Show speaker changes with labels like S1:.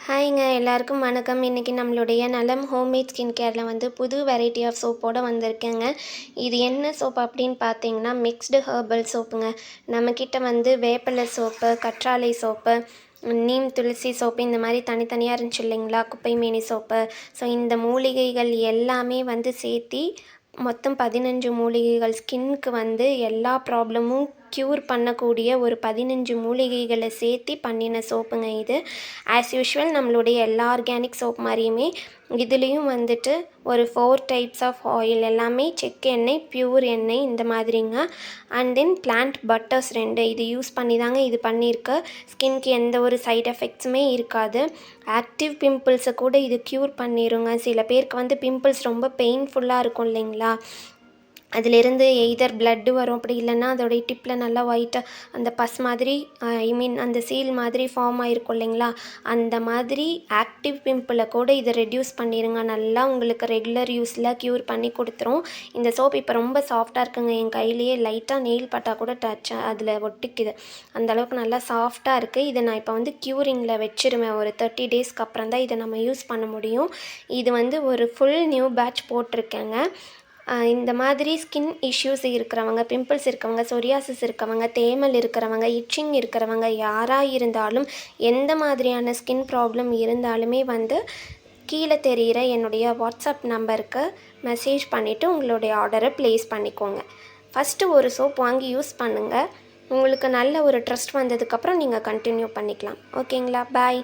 S1: ஹாய்ங்க எல்லாருக்கும் வணக்கம். இன்றைக்கி நம்மளுடைய நலம் ஹோம்மேட் ஸ்கின் கேரில் வந்து புது வெரைட்டி ஆஃப் சோப்போடு வந்திருக்கேங்க. இது என்ன சோப் அப்படின்னு பார்த்தீங்கன்னா மிக்ஸ்டு ஹெர்பல் சோப்புங்க. நம்மக்கிட்ட வந்து வேப்பிலை சோப்பு, கற்றாழை சோப்பு, நீம் துளசி சோப்பு இந்த மாதிரி தனித்தனியாக இருந்துச்சு இல்லைங்களா, குப்பை மேனி சோப்பு. ஸோ இந்த மூலிகைகள் எல்லாமே வந்து சேர்த்தி மொத்தம் 15 மூலிகைகள் ஸ்கின்னுக்கு வந்து எல்லா ப்ராப்ளமும் க்யூர் பண்ணக்கூடிய ஒரு 15 மூலிகைகளை சேர்த்தி பண்ணின சோப்புங்க இது. ஆஸ் யூஷுவல் நம்மளுடைய எல்லா ஆர்கானிக் சோப் மாதிரியுமே இதுலேயும் வந்துட்டு ஒரு 4 டைப்ஸ் ஆஃப் ஆயில், எல்லாமே செக்கு எண்ணெய், பியூர் எண்ணெய் இந்த மாதிரிங்க. அண்ட் தென் பிளான்ட் பட்டர்ஸ் 2 இது யூஸ் பண்ணி தாங்க இது பண்ணியிருக்கு. ஸ்கின்க்கு எந்த ஒரு சைட் எஃபெக்ட்ஸுமே இருக்காது. ஆக்டிவ் பிம்பிள்ஸை கூட இது க்யூர் பண்ணிடுங்க. சில பேருக்கு வந்து பிம்பிள்ஸ் ரொம்ப பெயின்ஃபுல்லாக இருக்கும் இல்லைங்களா, அதிலிருந்து எய்தர் பிளட்டு வரும், அப்படி இல்லைன்னா அதோடைய டிப்பில் நல்லா ஒயிட்டாக அந்த பஸ் மாதிரி அந்த சீல் மாதிரி ஃபார்ம் ஆகிருக்கும் இல்லைங்களா, அந்த மாதிரி ஆக்டிவ் பிம்பிளை கூட இதை ரெடியூஸ் பண்ணிடுங்க. நல்லா உங்களுக்கு ரெகுலர் யூஸில் க்யூர் பண்ணி கொடுத்துரும். இந்த சோப் இப்போ ரொம்ப சாஃப்டாக இருக்குங்க. என் கையிலேயே லைட்டாக நெயில் பட்டா கூட டச் அதில் ஒட்டிக்குது. அந்தளவுக்கு நல்லா சாஃப்டாக இருக்குது. இதை நான் இப்போ வந்து க்யூரிங்கில் வச்சுருவேன். ஒரு 30 டேஸ்க்கு அப்புறம் தான் இதை நம்ம யூஸ் பண்ண முடியும். இது வந்து ஒரு ஃபுல் நியூ பேட்ச் போட்டிருக்கேங்க. இந்த மாதிரி ஸ்கின் இஷ்யூஸ் இருக்கிறவங்க, பிம்பிள்ஸ் இருக்கவங்க, சொரியாசிஸ் இருக்கவங்க, தேமல் இருக்கிறவங்க, இச்சிங் இருக்கிறவங்க, யாராக இருந்தாலும் எந்த மாதிரியான ஸ்கின் ப்ராப்ளம் இருந்தாலுமே வந்து கீழே தெரிகிற என்னுடைய வாட்ஸ்அப் நம்பருக்கு மெசேஜ் பண்ணிவிட்டு உங்களுடைய ஆர்டரை ப்ளேஸ் பண்ணிக்கோங்க. ஃபஸ்ட்டு ஒரு சோப் வாங்கி யூஸ் பண்ணுங்கள். உங்களுக்கு நல்ல ஒரு ட்ரஸ்ட் வந்ததுக்கப்புறம் நீங்கள் கண்டினியூ பண்ணிக்கலாம். ஓகேங்களா? பாய்.